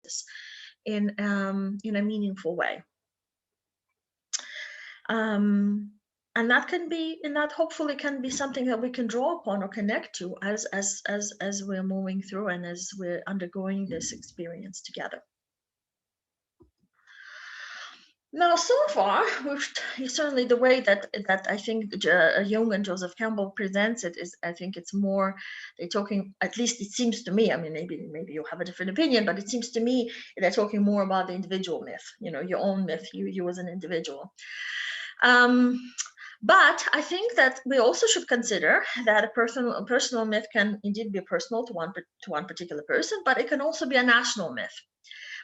this in a meaningful way. And that hopefully can be something that we can draw upon or connect to as we're moving through and as we're undergoing this experience together. Now, so far, certainly the way that I think Jung and Joseph Campbell presents it is, I think it's more, they're talking, at least it seems to me, I mean, maybe you have a different opinion, but it seems to me they're talking more about the individual myth, your own myth, you as an individual. But I think that we also should consider that a personal myth can indeed be personal to one particular person, but it can also be a national myth.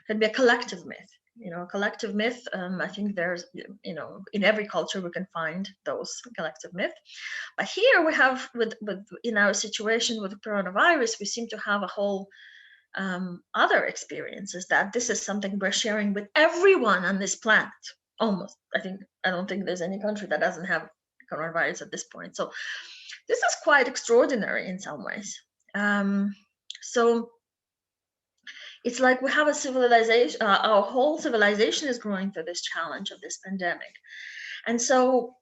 It can be a collective myth. A collective myth. I think there's, in every culture we can find those collective myths. But here we have, in our situation with the coronavirus, we seem to have a whole other experiences that this is something we're sharing with everyone on this planet. Almost. I don't think there's any country that doesn't have coronavirus at this point. So this is quite extraordinary in some ways. So it's like we have a civilization, our whole civilization is growing through this challenge of this pandemic. And so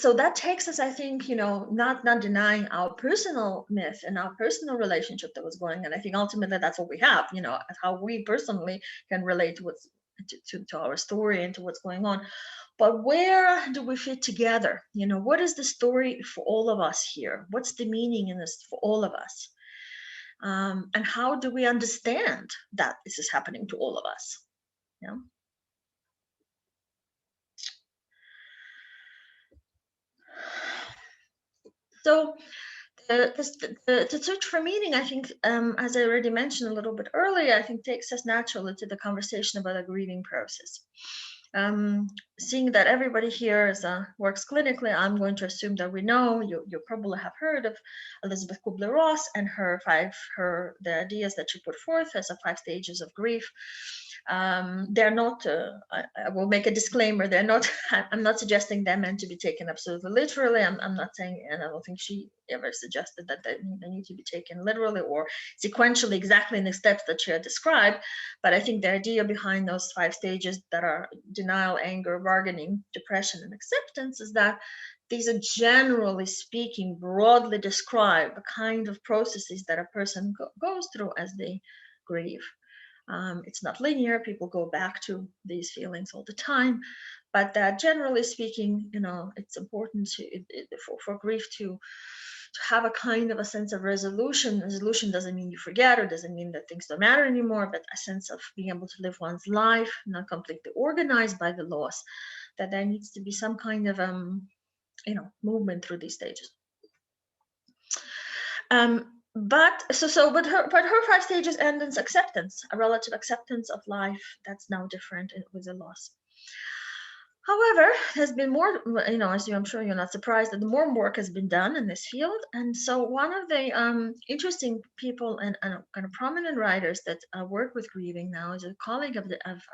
that takes us, I think, not denying our personal myth and our personal relationship that was going on. I think ultimately that's what we have, how we personally can relate to our story and to what's going on. But where do we fit together? What is the story for all of us here? What's the meaning in this for all of us? And how do we understand that this is happening to all of us? So the search for meaning, I think, as I already mentioned a little bit earlier, I think takes us naturally to the conversation about a grieving process. Seeing that everybody here works clinically, I'm going to assume that we know, you probably have heard of Elizabeth Kubler-Ross and the ideas that she put forth as 5 stages of grief. They're not, I will make a disclaimer, they're not, I'm not suggesting they're meant to be taken absolutely literally. I'm not saying, and I don't think she ever suggested that they need to be taken literally or sequentially exactly in the steps that she had described. But I think the idea behind those 5 stages that are denial, anger, bargaining, depression, and acceptance is that these are, generally speaking, broadly describe the kind of processes that a person goes through as they grieve. It's not linear. People go back to these feelings all the time, but that generally speaking, it's important for grief to have a kind of a sense of resolution. Resolution doesn't mean you forget or doesn't mean that things don't matter anymore, but a sense of being able to live one's life, not completely organized by the loss, that there needs to be some kind of, movement through these stages. But her 5 stages end in acceptance, a relative acceptance of life that's now different with the loss. However, there's been more, as I'm sure you're not surprised that more work has been done in this field. And so one of the interesting people and kind of prominent writers that work with grieving now is a colleague of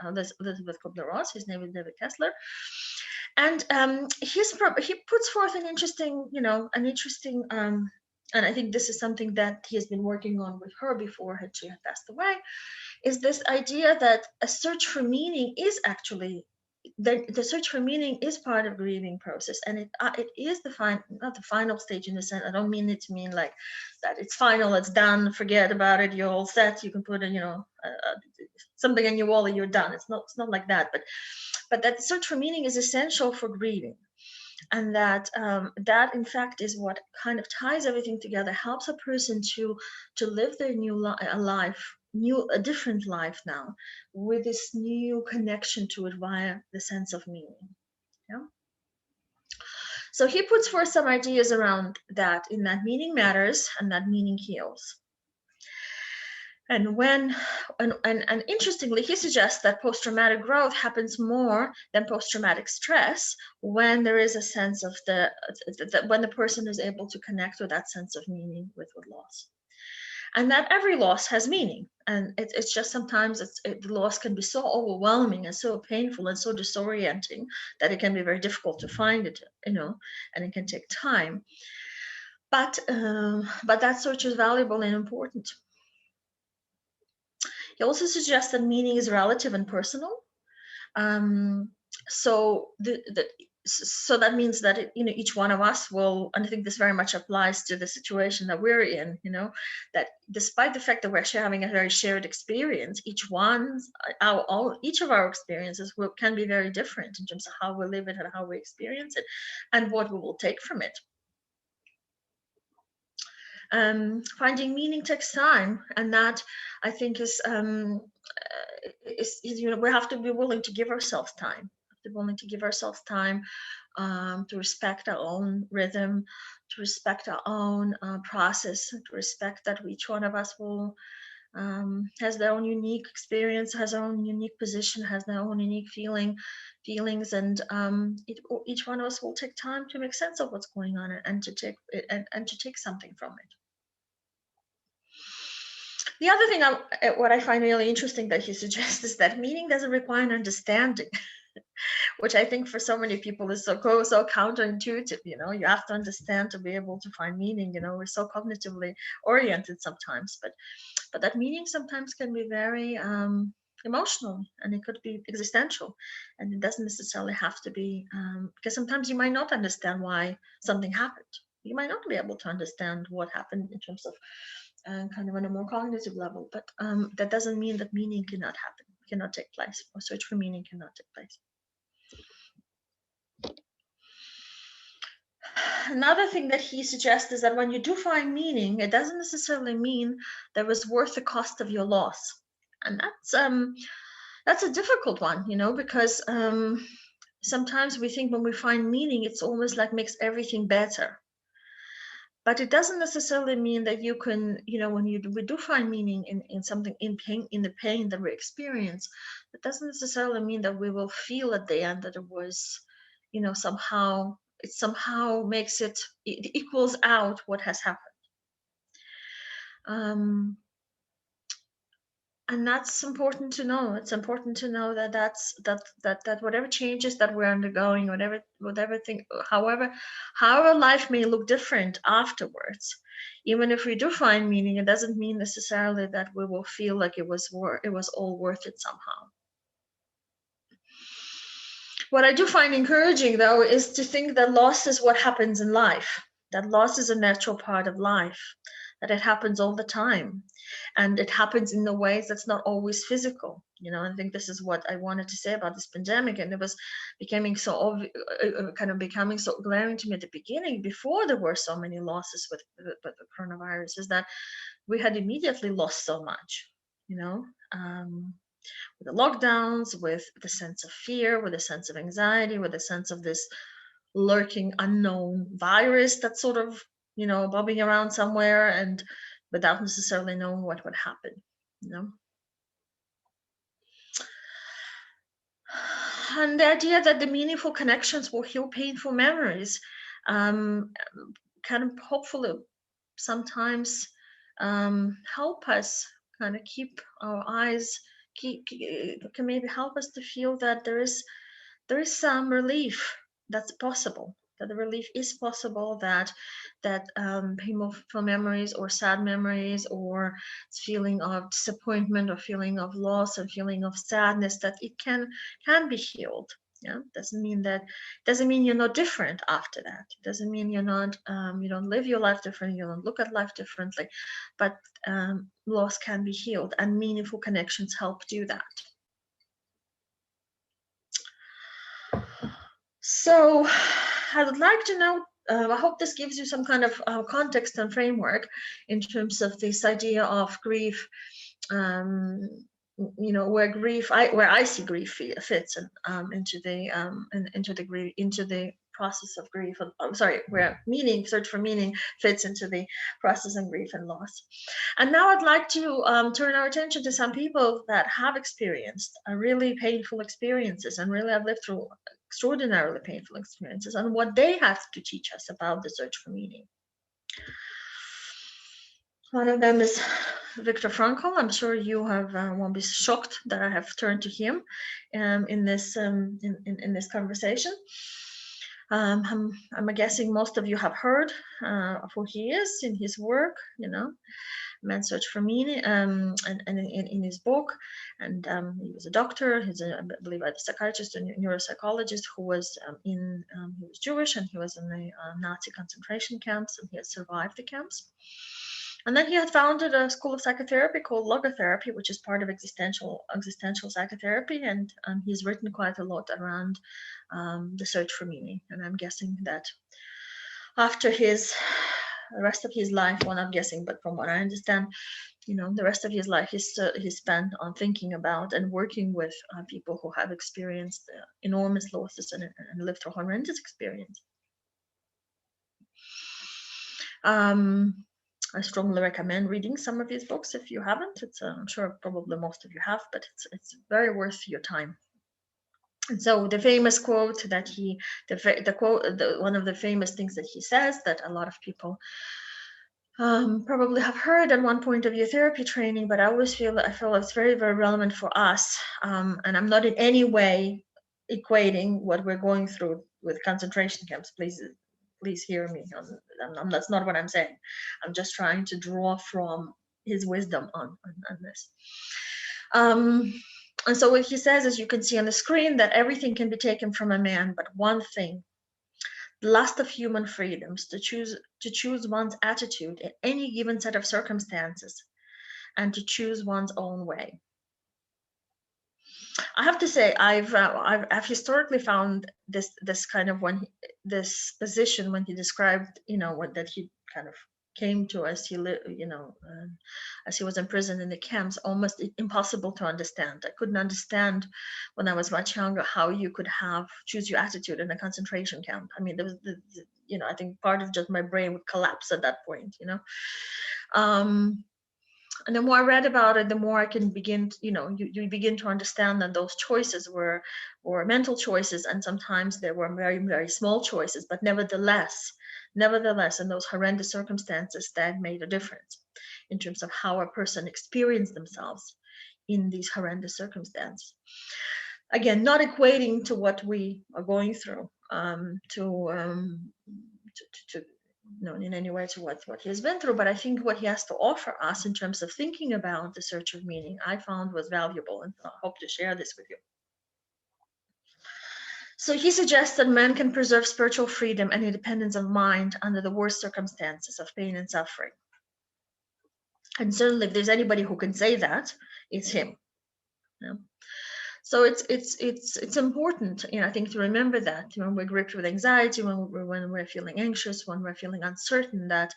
Elizabeth Kubler-Ross. His name is David Kessler. And he puts forth an interesting, and I think this is something that he has been working on with her before she had passed away, is this idea that a search for meaning is actually, the search for meaning is part of grieving process, and it is not the final stage in the sense. I don't mean it to mean like that it's final, it's done, forget about it, you're all set, you can put something on your wall and you're done. It's not like that, but that the search for meaning is essential for grieving. And that in fact is what kind of ties everything together, helps a person to live their new life, a different life now, with this new connection to it via the sense of meaning. So he puts forth some ideas around that, in that meaning matters and that meaning heals. And and interestingly, he suggests that post-traumatic growth happens more than post-traumatic stress when there is a sense of when the person is able to connect with that sense of meaning with loss. And that every loss has meaning. And it's just sometimes the loss can be so overwhelming and so painful and so disorienting that it can be very difficult to find it, and it can take time. But that search is valuable and important. He also suggests that meaning is relative and personal. So so that means that each one of us will, and I think this very much applies to the situation that we're in, that despite the fact that we're having a very shared experience, each of our experiences can be very different in terms of how we live it and how we experience it and what we will take from it. Finding meaning takes time, and that I think is we have to be willing to give ourselves time. To respect our own rhythm, to respect our own process, to respect that each one of us will has their own unique experience, has their own unique position, has their own unique feelings, and each one of us will take time to make sense of what's going on and to take something from it. The other thing, what I find really interesting that he suggests is that meaning doesn't require an understanding, which I think for so many people is so counterintuitive. You have to understand to be able to find meaning. We're so cognitively oriented sometimes, but that meaning sometimes can be very emotional, and it could be existential, and it doesn't necessarily have to be because sometimes you might not understand why something happened. You might not be able to understand what happened in terms of kind of on a more cognitive level, but that doesn't mean that meaning cannot take place, or search for meaning cannot take place. Another thing that he suggests is that when you do find meaning, it doesn't necessarily mean that it was worth the cost of your loss, and that's a difficult one, because sometimes we think when we find meaning, it's almost like makes everything better. But it doesn't necessarily mean that you can, when we do find meaning in something, in the pain that we experience, it doesn't necessarily mean that we will feel at the end that it was, it somehow makes it equals out what has happened. And that's important to know. It's important to know that whatever changes that we're undergoing, whatever thing, however life may look different afterwards, even if we do find meaning, it doesn't mean necessarily that we will feel like it was all worth it somehow. What I do find encouraging, though, is to think that loss is what happens in life, that loss is a natural part of life, that it happens all the time, and it happens in the ways that's not always physical. I think this is what I wanted to say about this pandemic, and it was becoming so glaring to me at the beginning, before there were so many losses with the coronavirus, is that we had immediately lost so much, with the lockdowns, with the sense of fear, with a sense of anxiety, with a sense of this lurking unknown virus that's sort of bobbing around somewhere, and without necessarily knowing what would happen. And the idea that the meaningful connections will heal painful memories kind of hopefully sometimes help us kind of keep our eyes, can maybe help us to feel that there is some relief that's possible, that the relief is possible, that painful memories or sad memories or feeling of disappointment or feeling of loss or feeling of sadness, that it can be healed. Doesn't mean you're not different after that. It doesn't mean you're not you don't live your life differently, you don't look at life differently, but loss can be healed, and meaningful connections help do that. So I would like to know, I hope this gives you some kind of context and framework in terms of this idea of grief, where I see grief fits into the process of grief. Where search for meaning fits into the process of grief and loss. And now I'd like to turn our attention to some people that have experienced really painful experiences and really have lived through extraordinarily painful experiences, and what they have to teach us about the search for meaning. One of them is Viktor Frankl. I'm sure you won't be shocked that I have turned to him in this conversation. I'm guessing most of you have heard of who he is in his work. Man's Search for Meaning, and in his book. And he was a doctor. He's I believe a psychiatrist and neuropsychologist who was he was Jewish, and he was in the Nazi concentration camps, and he had survived the camps. And then he had founded a school of psychotherapy called logotherapy, which is part of existential psychotherapy. And he's written quite a lot around the search for meaning. And I'm guessing that after the rest of his life, well, not guessing, but from what I understand, the rest of his life he's spent on thinking about and working with people who have experienced enormous losses and lived through horrendous experience. I strongly recommend reading some of his books if you haven't. I'm sure probably most of you have, but it's very worth your time. And so the famous quote that one of the famous things that he says that a lot of people probably have heard at one point of your therapy training, but I feel it's very, very relevant for us. And I'm not in any way equating what we're going through with concentration camps. Please hear me. That's not what I'm saying. I'm just trying to draw from his wisdom on this. And so what he says, as you can see on the screen, that everything can be taken from a man, but one thing, the lust of human freedoms, to choose one's attitude in any given set of circumstances, and to choose one's own way. I have to say, I've historically found this kind of this position when he described, that he kind of came to as he lived, as he was imprisoned in the camps, almost impossible to understand. I couldn't understand when I was much younger how you could choose your attitude in a concentration camp. I mean, there was I think part of just my brain would collapse at that point, and the more I read about it, the more I can begin, you begin to understand that those choices were mental choices, and sometimes they were very, very small choices, but nevertheless, in those horrendous circumstances, that made a difference in terms of how a person experienced themselves in these horrendous circumstances. Again, not equating to what we are going through, in any way to what he has been through, but I think what he has to offer us in terms of thinking about the search of meaning, I found was valuable, and I hope to share this with you. So he suggests that man can preserve spiritual freedom and independence of mind under the worst circumstances of pain and suffering. And certainly, if there's anybody who can say that, it's him. So it's important, I think, to remember that when we're gripped with anxiety, when we're feeling anxious, when we're feeling uncertain, that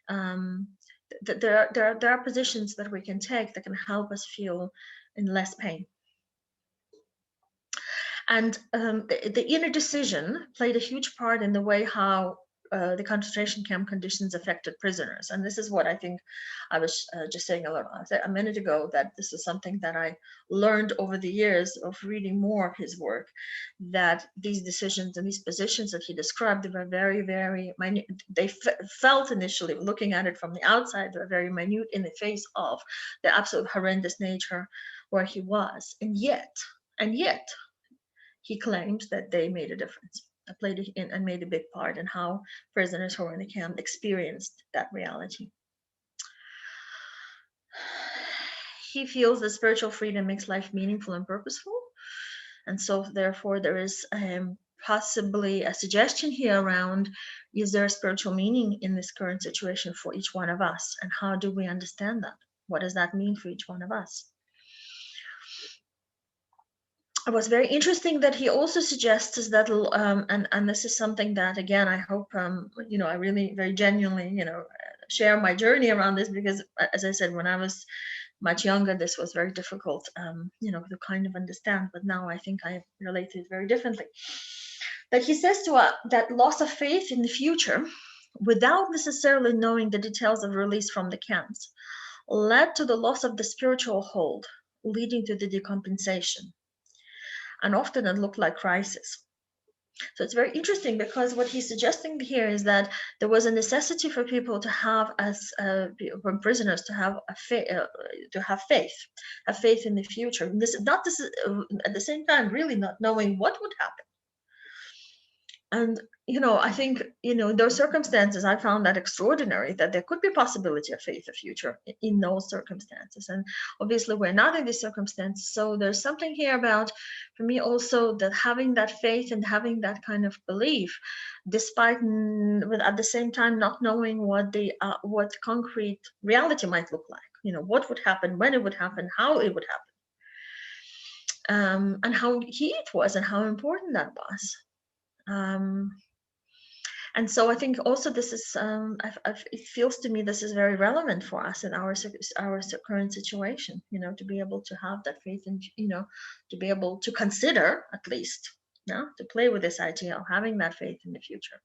there are positions that we can take that can help us feel in less pain. And the inner decision played a huge part in the way how the concentration camp conditions affected prisoners. And this is what I think I was just saying a minute ago, that this is something that I learned over the years of reading more of his work, that these decisions and these positions that he described, they were very, very minute. They felt initially, looking at it from the outside, they were very minute in the face of the absolute horrendous nature where he was. And yet, he claimed that they made a difference, played in and made a big part in how prisoners who were in the camp experienced that reality. He feels that spiritual freedom makes life meaningful and purposeful. And so therefore there is possibly a suggestion here around, is there a spiritual meaning in this current situation for each one of us? And how do we understand that? What does that mean for each one of us? It was very interesting that he also suggests that, and this is something that, again, I hope, I really very genuinely, share my journey around this, because as I said, when I was much younger, this was very difficult, to kind of understand, but now I think I relate to it very differently. That he says to us that loss of faith in the future, without necessarily knowing the details of release from the camps, led to the loss of the spiritual hold, leading to the decompensation. And often it looked like crisis. So it's very interesting, because what he's suggesting here is that there was a necessity for people to have, as prisoners, to have faith in the future. And at the same time, really not knowing what would happen. And, I think, those circumstances, I found that extraordinary, that there could be a possibility of faith of future in those circumstances. And obviously we're not in these circumstances. So there's something here about, for me also, that having that faith and having that kind of belief, despite, but at the same time, not knowing what concrete reality might look like, what would happen, when it would happen, how it would happen, and how key it was and how important that was. And so I think also this is, it feels to me this is very relevant for us in our current situation, to be able to have that faith and, to be able to consider at least, to play with this idea of having that faith in the future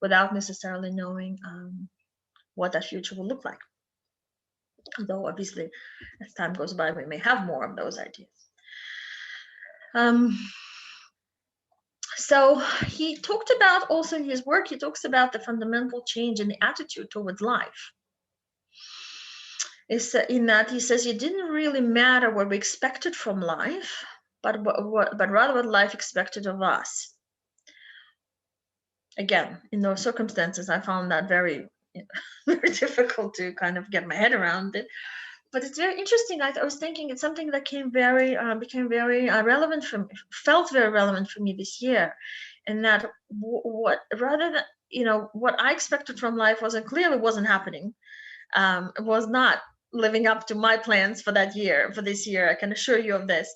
without necessarily knowing what that future will look like. Though obviously as time goes by, we may have more of those ideas. So he talked about also in his work, he talks about the fundamental change in the attitude towards life. Is in that he says it didn't really matter what we expected from life, but rather what life expected of us. Again, in those circumstances, I found that very, very difficult to kind of get my head around it. But it's very interesting. I was thinking it's something that became very relevant for me, felt very relevant for me this year, and that what rather than what I expected from life wasn't happening. It was not living up to my plans for this year. I can assure you of this.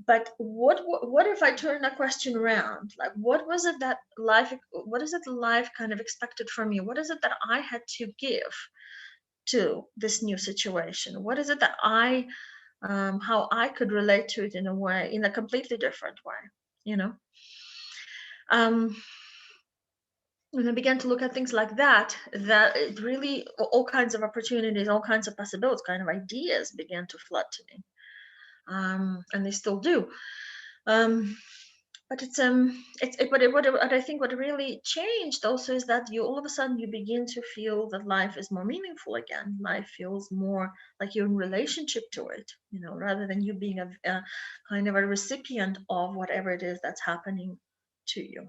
But what if I turn that question around? Like, what is it life kind of expected from me? What is it that I had to give to this new situation? What is it that how I could relate to it in a completely different way, when I began to look at things like that it really, all kinds of opportunities, all kinds of possibilities, kind of ideas began to flood to me, and they still do. But what I think what really changed also is that all of a sudden you begin to feel that life is more meaningful again. Life feels more like you're in relationship to it, rather than you being a kind of a recipient of whatever it is that's happening to you.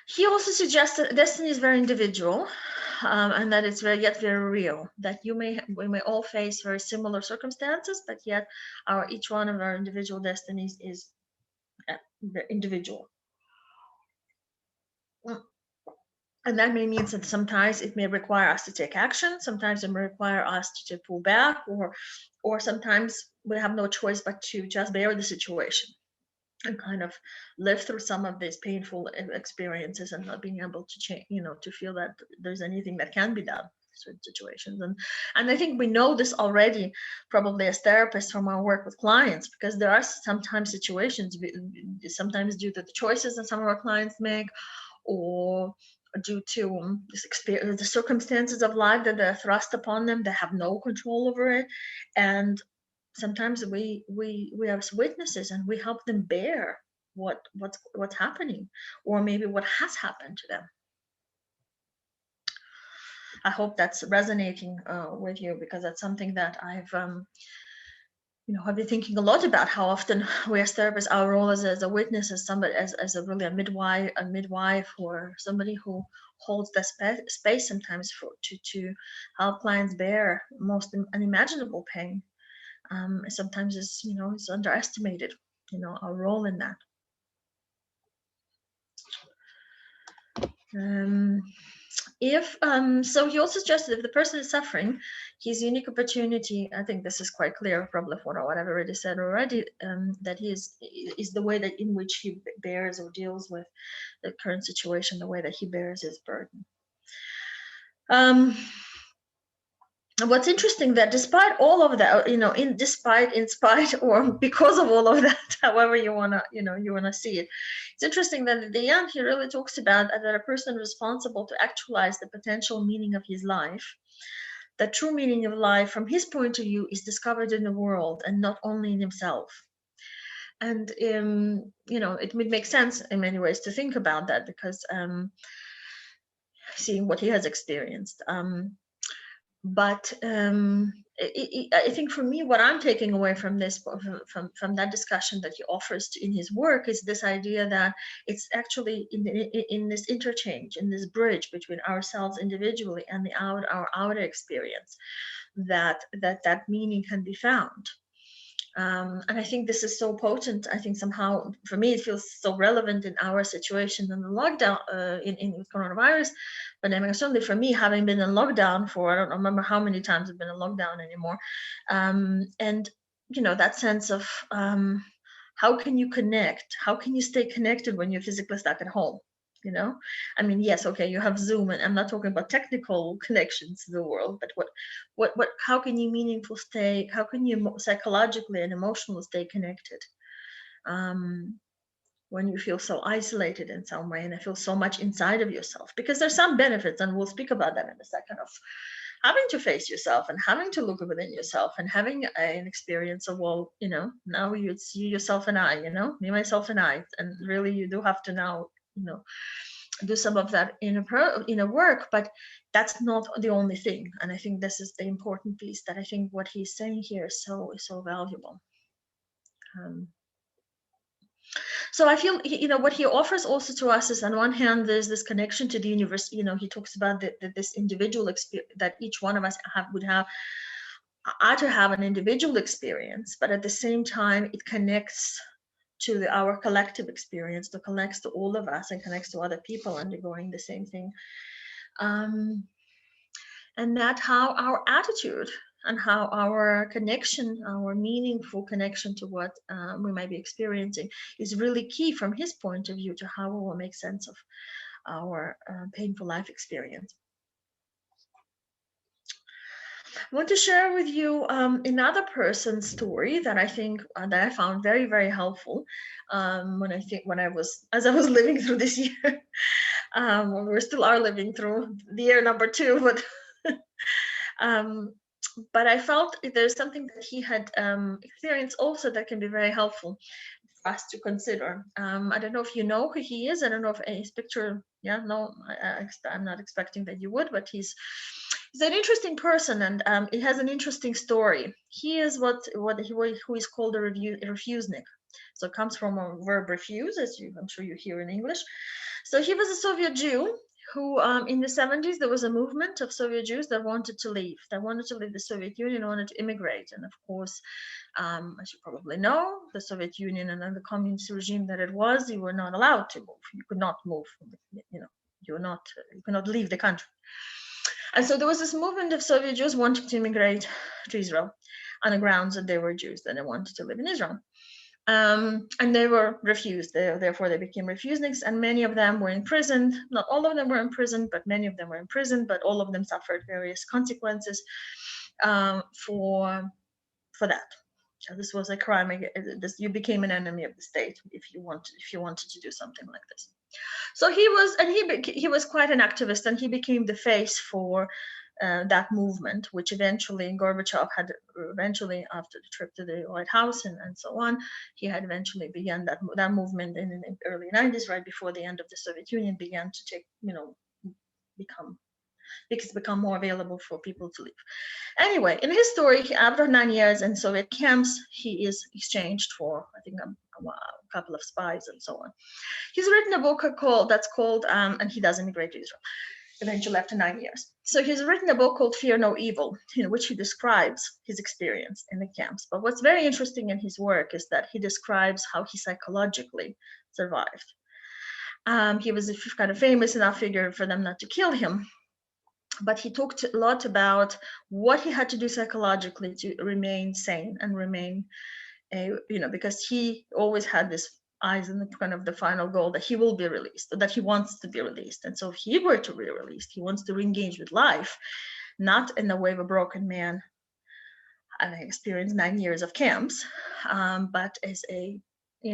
He also suggests that destiny is very individual, and that it's very real. That we may all face very similar circumstances, but yet each one of our individual destinies is individual. And that may mean that sometimes it may require us to take action. Sometimes it may require us to pull back, or sometimes we have no choice but to just bear the situation and kind of live through some of these painful experiences and not being able to change, to feel that there's anything that can be done in certain situations. And I think we know this already, probably as therapists from our work with clients, because there are sometimes situations, sometimes due to the choices that some of our clients make, or due to the circumstances of life that are thrust upon them, they have no control over it. And sometimes we are witnesses and we help them bear what's happening, or maybe what has happened to them. I hope that's resonating with you, because that's something that I've been thinking a lot about, how often we as therapists, our role as a witness, as somebody, as a really a midwife, or somebody who holds that space sometimes to help clients bear most unimaginable pain. Sometimes it's underestimated, our role in that. So he also suggested if the person is suffering, his unique opportunity, I think this is quite clear, probably for what I've already said already, that is the way that in which he bears or deals with the current situation, the way that he bears his burden. What's interesting that despite all of that, in spite or because of all of that, however you wanna see it, it's interesting that at the end he really talks about that a person responsible to actualize the potential meaning of his life, the true meaning of life from his point of view is discovered in the world and not only in himself. And it would make sense in many ways to think about that, because seeing what he has experienced. But I think for me, what I'm taking away from this, from that discussion that he offers in his work, is this idea that it's actually in this interchange, in this bridge between ourselves individually and our outer experience, that meaning can be found. And I think this is so potent. I think somehow, for me, it feels so relevant in our situation in the lockdown, in coronavirus pandemic. Certainly for me, having been in lockdown for, I don't remember how many times I've been in lockdown anymore. And, that sense of how can you connect? How can you stay connected when you're physically stuck at home? I mean, yes, okay, you have Zoom, and I'm not talking about technical connections to the world, but how can you how can you psychologically and emotionally stay connected when you feel so isolated in some way, and I feel so much inside of yourself? Because there's some benefits, and we'll speak about that in a second, of having to face yourself and having to look within yourself and having an experience of, well, now it's you, yourself, and I, me, myself, and I, and really you do have to now, do some of that inner work, but that's not the only thing. And I think this is the important piece, that I think what he's saying here is so valuable. So I feel, what he offers also to us is, on one hand, there's this connection to the universe. He talks about this individual experience that each one of us ought to have an individual experience, but at the same time, it connects to our collective experience, that connects to all of us and connects to other people undergoing the same thing. And that how our attitude and how our connection, our meaningful connection to what we might be experiencing, is really key from his point of view to how we will make sense of our painful life experience. I want to share with you another person's story that I think that I found very, very helpful when I was living through this year. We still are living through the year number 2, but I felt there's something that he had experienced also that can be very helpful for us to consider. I don't know if you know who he is. I don't know if his picture. Yeah, no, I'm not expecting that you would, but he's an interesting person, and it has an interesting story. He is who is called a refusenik. So it comes from a verb refuse, I'm sure you hear in English. So he was a Soviet Jew who, in the 70s, there was a movement of Soviet Jews that wanted to leave. They wanted to leave the Soviet Union, wanted to immigrate. And of course, as you probably know, the Soviet Union and the communist regime that it was, you were not allowed to move. You could not move. You could not leave the country. And so there was this movement of Soviet Jews wanting to immigrate to Israel on the grounds that they were Jews, that they wanted to live in Israel. And they were refused. Therefore, they became refuseniks, and many of them were imprisoned. Not all of them were imprisoned, but many of them were imprisoned. But all of them suffered various consequences for that. So this was a crime. You became an enemy of the state if you wanted to do something like this. So he was quite an activist, and he became the face for that movement, which eventually Gorbachev had after the trip to the White House and so on, he had eventually began that movement in the early 90s, right before the end of the Soviet Union, began to become more available for people to leave. Anyway, in his story, after 9 years in Soviet camps, he is exchanged for, I think, a couple of spies and so on. He's written a book that's called, and he does immigrate to Israel eventually after 9 years. So he's written a book called Fear No Evil, in which he describes his experience in the camps. But what's very interesting in his work is that he describes how he psychologically survived. He was a kind of famous enough figure for them not to kill him. But he talked a lot about what he had to do psychologically to remain sane and remain, because he always had this eyes in the kind of the final goal that he will be released, that he wants to be released. And so if he were to be released, he wants to re-engage with life, not in the way of a broken man and experienced 9 years of camps, but as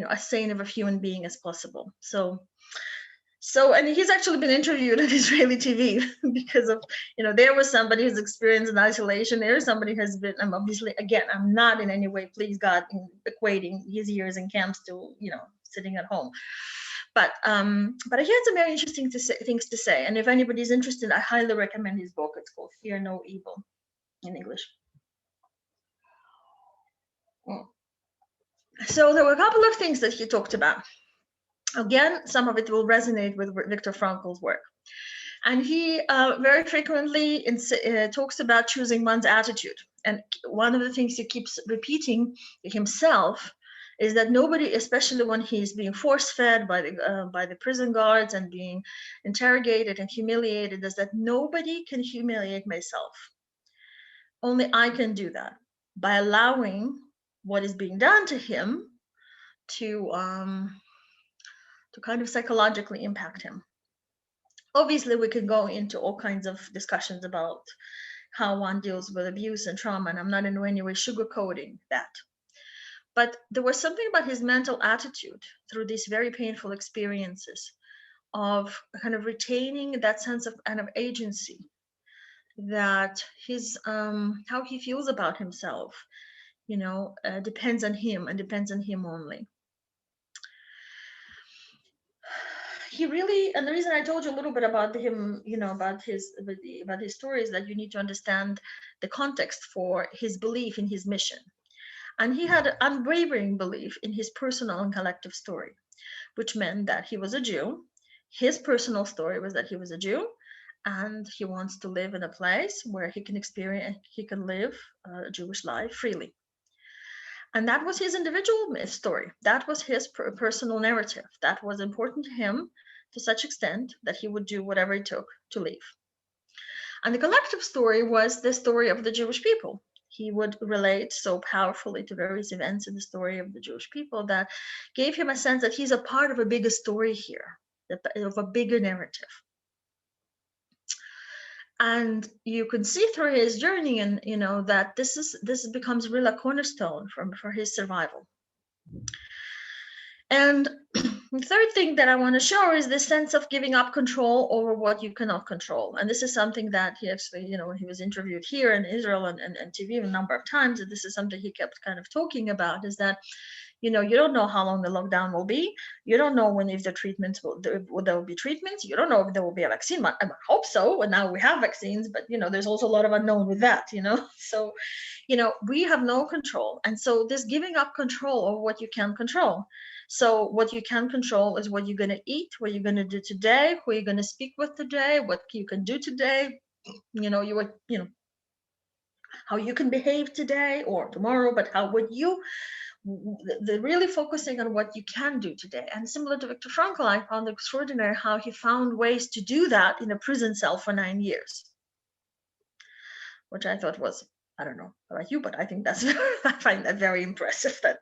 as sane of a human being as possible. So, and he's actually been interviewed on Israeli TV because of, there was somebody who's experienced in isolation. There's somebody who has been, obviously, again, I'm not in any way, please God, equating his years in camps to, sitting at home. But he had some very interesting things to say. And if anybody's interested, I highly recommend his book. It's called Fear No Evil in English. So there were a couple of things that he talked about. Again, some of it will resonate with Viktor Frankl's work. And he very frequently talks about choosing one's attitude. And one of the things he keeps repeating himself is that nobody, especially when he's being force-fed by the prison guards and being interrogated and humiliated, is that nobody can humiliate myself. Only I can do that by allowing what is being done to him to kind of psychologically impact him. Obviously, we can go into all kinds of discussions about how one deals with abuse and trauma, and I'm not in any way sugarcoating that. But there was something about his mental attitude through these very painful experiences of kind of retaining that sense of kind of agency, that his how he feels about himself, depends on him and depends on him only. He really, and the reason I told you a little bit about him, about his story, is that you need to understand the context for his belief in his mission. And he had an unwavering belief in his personal and collective story, which meant that he was a Jew. His personal story was that he was a Jew, and he wants to live in a place where he can live a Jewish life freely. And that was his individual story. That was his personal narrative. That was important to him to such extent that he would do whatever it took to leave. And the collective story was the story of the Jewish people. He would relate so powerfully to various events in the story of the Jewish people that gave him a sense that he's a part of a bigger story here, of a bigger narrative. And you can see through his journey, and that this becomes really a cornerstone for his survival. And the third thing that I want to show is this sense of giving up control over what you cannot control. And this is something that he actually, when he was interviewed here in Israel and TV a number of times, and this is something he kept kind of talking about, is that you don't know how long the lockdown will be. You don't know if the treatments there will be treatments. You don't know if there will be a vaccine. I hope so. And now we have vaccines, but there's also a lot of unknown with that. So, we have no control, and so this giving up control over what you can control. So what you can control is what you're going to eat, what you're going to do today, who you're going to speak with today, what you can do today. How you can behave today or tomorrow, but how would you? The really focusing on what you can do today. And similar to Viktor Frankl, I found extraordinary how he found ways to do that in a prison cell for 9 years, which I thought was, I don't know about you, but I think I find that very impressive, that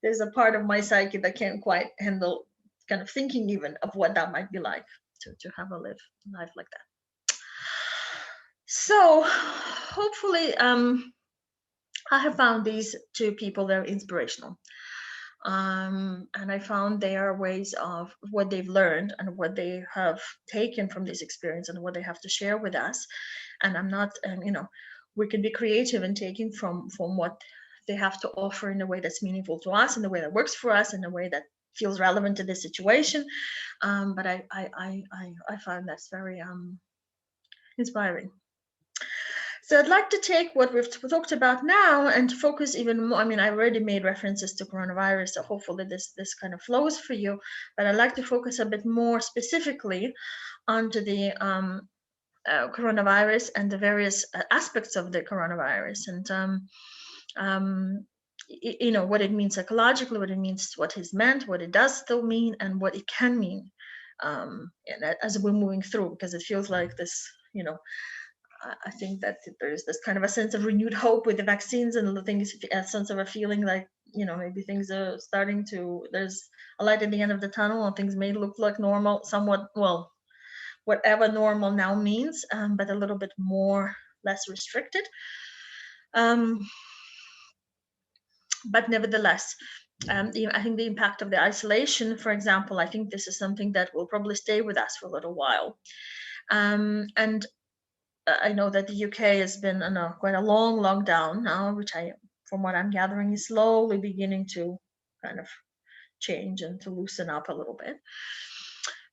there's a part of my psyche that can't quite handle kind of thinking even of what that might be like to have a life like that. So hopefully I have found these two people very inspirational. And I found their ways of what they've learned and what they have taken from this experience and what they have to share with us. And I'm not, we can be creative in taking from what they have to offer in a way that's meaningful to us, in a way that works for us, in a way that feels relevant to this situation. But I find that's very inspiring. So I'd like to take what we've talked about now and to focus even more. I mean, I already made references to coronavirus, so hopefully this kind of flows for you. But I'd like to focus a bit more specifically onto the coronavirus and the various aspects of the coronavirus, and what it means psychologically, what it means, what is meant, what it does still mean, and what it can mean as we're moving through, because it feels like this, I think that there's this kind of a sense of renewed hope with the vaccines and the things, a sense of a feeling like, maybe things are starting to, there's a light at the end of the tunnel and things may look like normal, somewhat, well, whatever normal now means, but a little bit less restricted. But nevertheless, I think the impact of the isolation, for example, I think this is something that will probably stay with us for a little while. And I know that the UK has been on quite a long lockdown now, which from what I'm gathering, is slowly beginning to kind of change and to loosen up a little bit.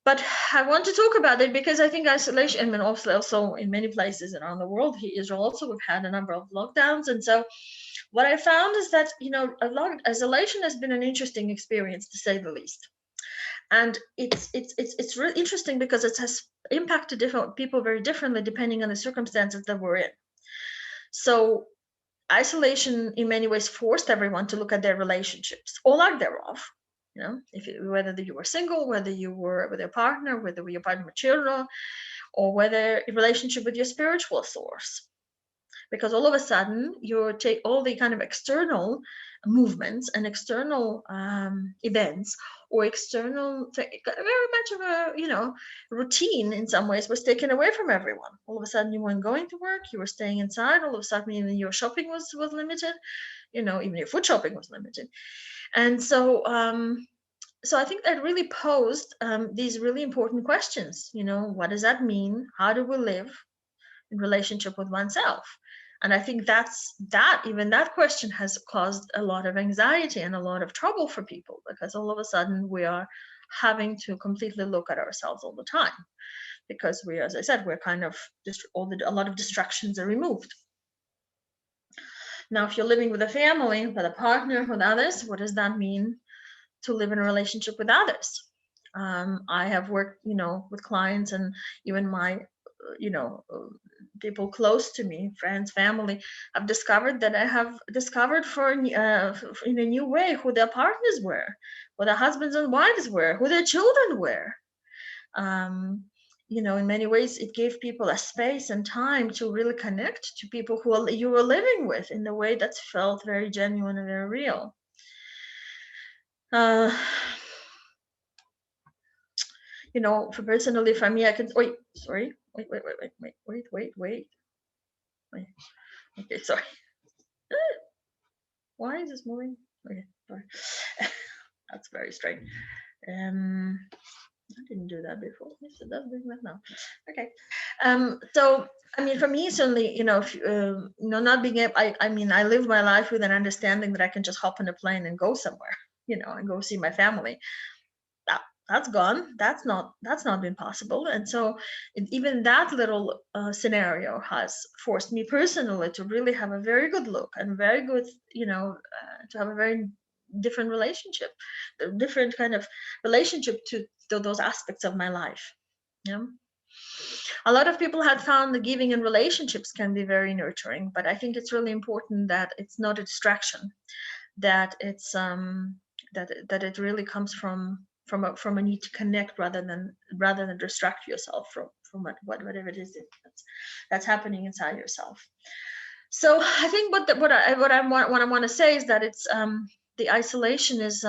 But I want to talk about it because I think isolation, I mean, also in many places around the world, Israel also, we've had a number of lockdowns. And so what I found is that, a lot of isolation has been an interesting experience, to say the least. And it's really interesting because it has impacted different people very differently depending on the circumstances that we're in. So isolation in many ways forced everyone to look at their relationships, all lack thereof. Whether you were single, whether you were with your partner, whether your partner with children, or whether a relationship with your spiritual source. Because all of a sudden you take all the kind of external movements and external events, or external, very much of a routine in some ways, was taken away from everyone. All of a sudden you weren't going to work, you were staying inside. All of a sudden even your shopping was limited, even your food shopping was limited. And so I think that really posed these really important questions. What does that mean? How do we live in relationship with oneself? And I think even that question has caused a lot of anxiety and a lot of trouble for people, because all of a sudden we are having to completely look at ourselves all the time, because as I said, we're kind of just a lot of distractions are removed. Now, if you're living with a family, with a partner, with others, what does that mean to live in a relationship with others? I have worked, with clients, and even my, people close to me, friends, family, I've discovered that I have discovered in a new way who their partners were, who their husbands and wives were, who their children were. In many ways, it gave people a space and time to really connect to people who you were living with in a way that felt very genuine and very real. Personally, for me, I can. Wait, sorry. Wait. Okay, sorry. Why is this moving? Okay, sorry. That's very strange. I didn't do that before. Yes, it does doing that now. Okay. So, for me, certainly, not being able, I live my life with an understanding that I can just hop on a plane and go somewhere, and go see my family. That's gone. That's not been possible. And so even that little scenario has forced me personally to really have a very good look and very good, to have a very different relationship, a different kind of relationship to those aspects of my life. A lot of people had found the giving in relationships can be very nurturing, but I think it's really important that it's not a distraction, that it's that it really comes from a need to connect rather than distract yourself from whatever it is that's happening inside yourself. So I think what I want to say is that it's the isolation is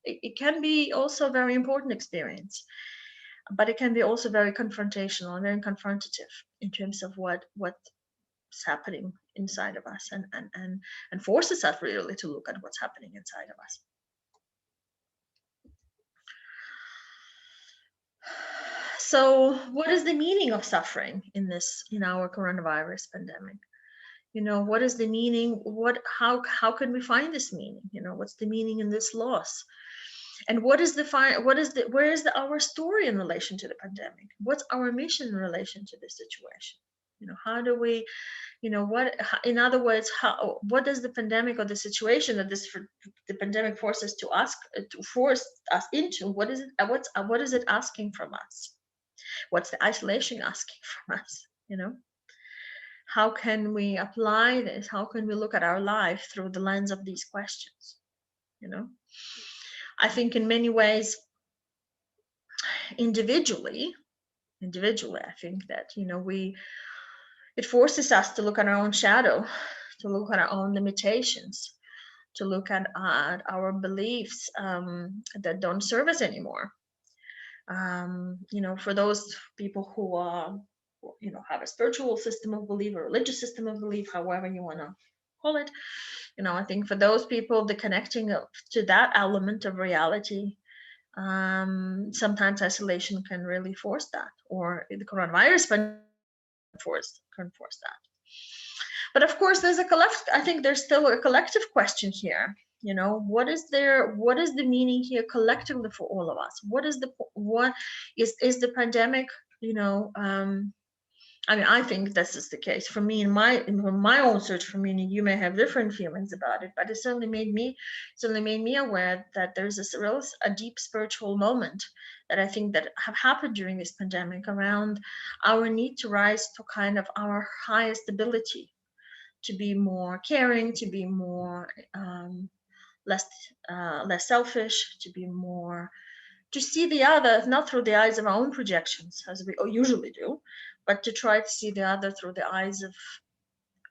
it can be also a very important experience, but it can be also very confrontational and very confrontative in terms of what's happening inside of us, and forces us really to look at what's happening inside of us. So what is the meaning of suffering in our coronavirus pandemic? What is the meaning? How can we find this meaning? What's the meaning in this loss? And where is our story in relation to the pandemic? What's our mission in relation to this situation? How do we, in other words, what does the pandemic, or the situation that the pandemic forces force us into, what is it asking from us? What's the isolation asking from us? How can we apply this? How can we look at our life through the lens of these questions? I think in many ways, individually, I think that, it forces us to look at our own shadow, to look at our own limitations, to look at our beliefs that don't serve us anymore. For those people who have a spiritual system of belief, a religious system of belief, however you want to call it, I think for those people, the connecting to that element of reality, sometimes isolation can really force that, or the coronavirus can force that. But of course, I think there's still a collective question here. What is the meaning here collectively for all of us? What is the pandemic, I mean, I think this is the case for me in my own search for meaning. You may have different feelings about it, but it certainly made me aware that there's a deep spiritual moment that I think that have happened during this pandemic around our need to rise to kind of our highest ability, to be more caring, to be more less selfish, to be more, to see the other not through the eyes of our own projections as we usually do, but to try to see the other through the eyes of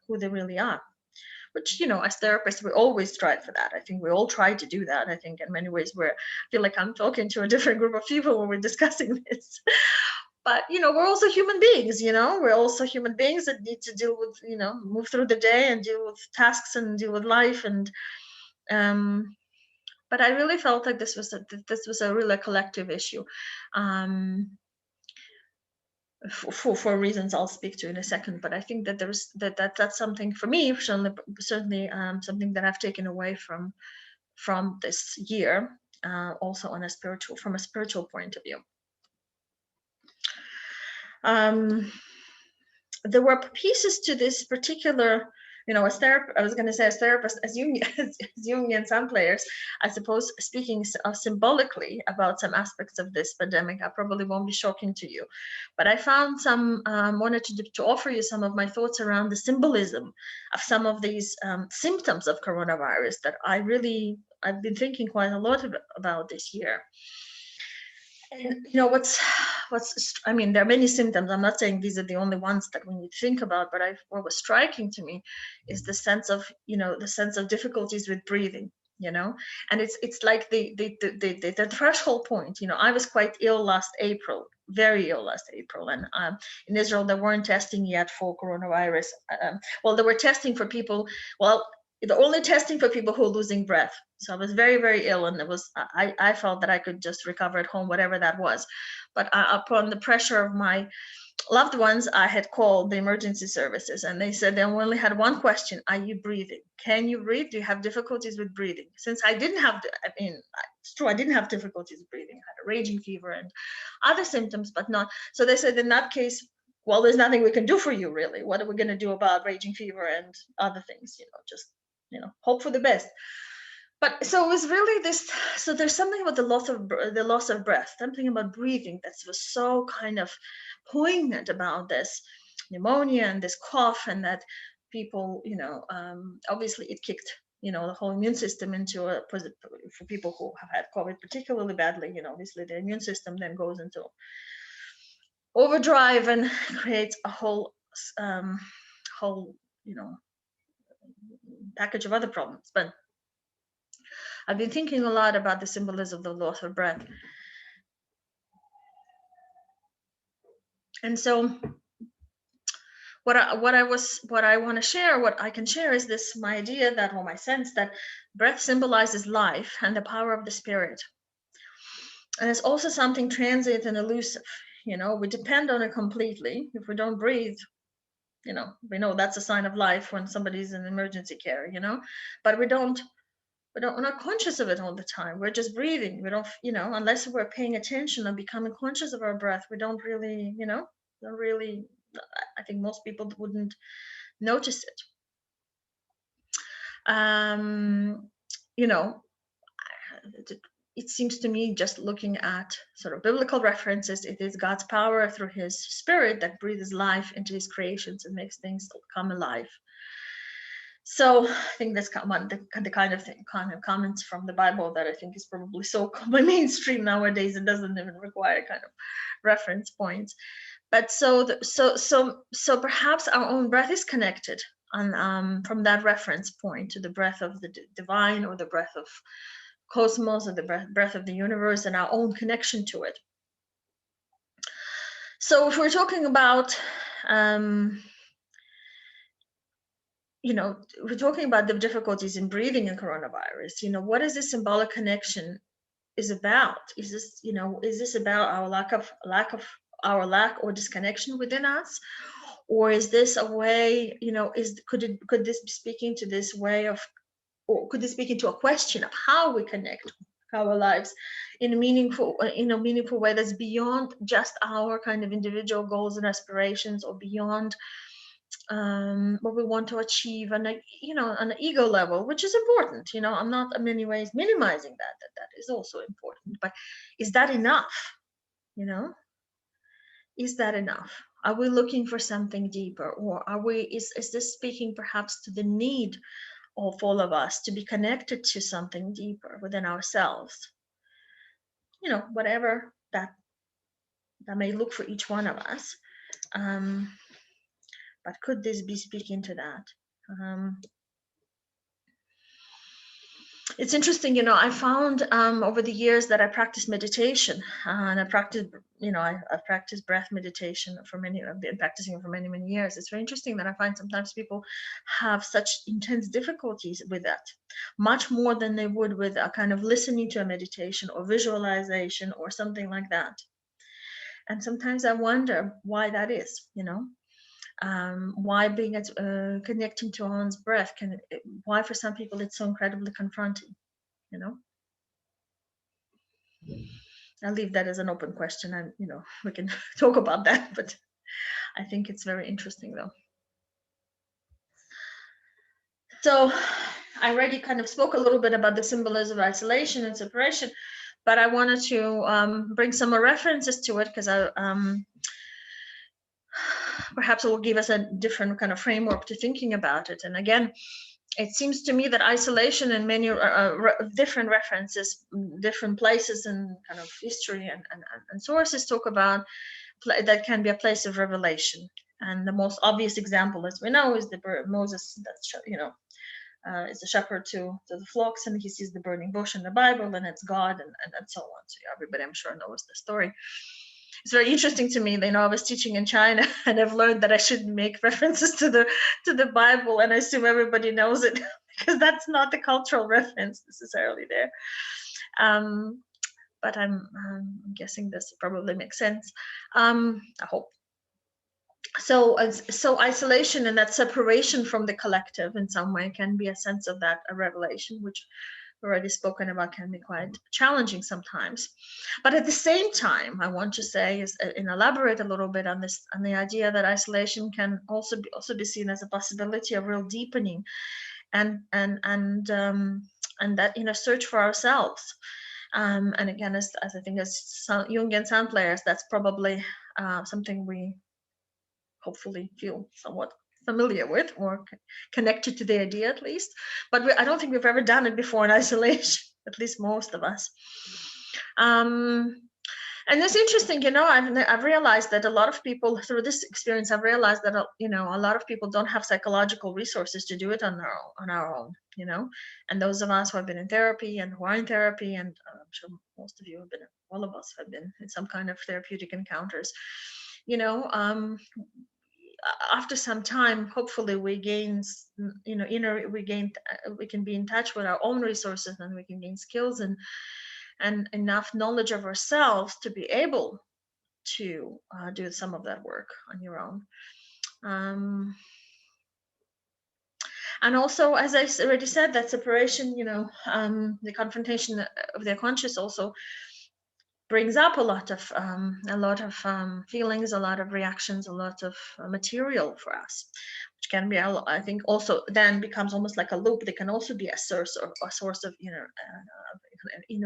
who they really are. Which, as therapists, we always strive for that. I think we all try to do that. I think in many ways I feel like I'm talking to a different group of people when we're discussing this. But we're also human beings. We're also human beings that need to deal with, move through the day and deal with tasks and deal with life. And but I really felt like this was a really collective issue, for reasons I'll speak to in a second. But I think that that's something for me, certainly something that I've taken away from this year, also from a spiritual point of view. There were pieces to this particular, as therapist, as Jungian some players, I suppose, speaking symbolically about some aspects of this pandemic, I probably won't be shocking to you, but I found wanted to offer you some of my thoughts around the symbolism of some of these symptoms of coronavirus that I've been thinking quite a lot about this year. And I mean, there are many symptoms. I'm not saying these are the only ones that we need to think about, but what was striking to me is the sense of difficulties with breathing, and it's like the threshold point. I was quite ill last April, very ill last April, and in Israel they weren't testing yet for coronavirus. Well, they were testing for people. Well, the only testing for people who are losing breath. So I was very, very ill, and I felt that I could just recover at home, whatever that was. But upon the pressure of my loved ones, I had called the emergency services, and they said they only had one question: are you breathing? Can you breathe? Do you have difficulties with breathing? Since I didn't have, it's true, I didn't have difficulties with breathing. I had a raging fever and other symptoms, but not. So they said in that case, well, there's nothing we can do for you, really. What are we going to do about raging fever and other things? Just hope for the best. But so it was really this. So there's something about the loss of breath, something about breathing that was so kind of poignant about this pneumonia and this cough, and that people, obviously it kicked, the whole immune system into a positive. For people who have had COVID particularly badly, obviously the immune system then goes into overdrive and creates a whole package of other problems. But I've been thinking a lot about the symbolism of the loss of breath. And so what I want to share, what I can share is my idea that, or my sense that breath symbolizes life and the power of the spirit. And it's also something transient and elusive. We depend on it completely. If we don't breathe, we know that's a sign of life when somebody's in emergency care, but we're not conscious of it all the time. We're just breathing. We don't, unless we're paying attention and becoming conscious of our breath, we don't really, I think most people wouldn't notice it. It seems to me, just looking at sort of biblical references, it is God's power through his spirit that breathes life into his creations and makes things come alive. So I think that's the kind of comments from the Bible that I think is probably so mainstream nowadays. It doesn't even require kind of reference points. But so perhaps our own breath is connected from that reference point to the breath of the divine, or the breath of cosmos, or the breath of the universe, and our own connection to it. So if we're talking about we're talking about the difficulties in breathing in coronavirus, what is this symbolic connection is about? Is this about our lack or disconnection within us? Or is this a way, could this be speaking to this way of, or could this speak into a question of how we connect our lives in a meaningful way that's beyond just our kind of individual goals and aspirations, or beyond what we want to achieve on a, on an ego level, which is important. I'm not in many ways minimizing that is also important, but is that enough? Is that enough? Are we looking for something deeper, or is this speaking perhaps to the need of all of us to be connected to something deeper within ourselves? Whatever that may look for each one of us. But could this be speaking to that? It's interesting, I found over the years that I practice meditation, and I've practiced breath meditation I've been practicing for many, many years. It's very interesting that I find sometimes people have such intense difficulties with that, much more than they would with a kind of listening to a meditation or visualization or something like that. And sometimes I wonder why that is, why being connecting to one's breath why for some people it's so incredibly confronting. I'll leave that as an open question, and we can talk about that, but I think it's very interesting though. So I already kind of spoke a little bit about the symbolism of isolation and separation, but I wanted to bring some more references to it, because perhaps it will give us a different kind of framework to thinking about it. And again, it seems to me that isolation in many different references, different places and kind of history and sources talk about that can be a place of revelation. And the most obvious example, as we know, is the Moses, that's is a shepherd to the flocks, and he sees the burning bush in the Bible, and it's God, and so on. So everybody, I'm sure, knows the story. It's very interesting to me. I was teaching in China, and I've learned that I shouldn't make references to the Bible, and I assume everybody knows it because that's not the cultural reference necessarily there. But I'm guessing this probably makes sense. I hope. So isolation and that separation from the collective in some way can be a sense of that, a revelation, which already spoken about, can be quite challenging sometimes. But at the same time, I want to say and elaborate a little bit on this, on the idea that isolation can also be seen as a possibility of real deepening and that inner search for ourselves. And again, as I think as Jungian sound players, that's probably something we hopefully feel somewhat familiar with, or connected to the idea at least. But I don't think we've ever done it before in isolation, at least most of us. And it's interesting, I've realized that a lot of people, through this experience, I've realized that a lot of people don't have psychological resources to do it on our own, and those of us who have been in therapy and who are in therapy, and I'm sure most of you have been, all of us have been in some kind of therapeutic encounters, after some time, hopefully we gain, we can be in touch with our own resources, and we can gain skills and enough knowledge of ourselves to be able to do some of that work on your own. And also, as I already said, that separation, the confrontation of the unconscious also brings up a lot of feelings, a lot of reactions, a lot of material for us, which can be, I think, also then becomes almost like a loop. They can also be a source of inner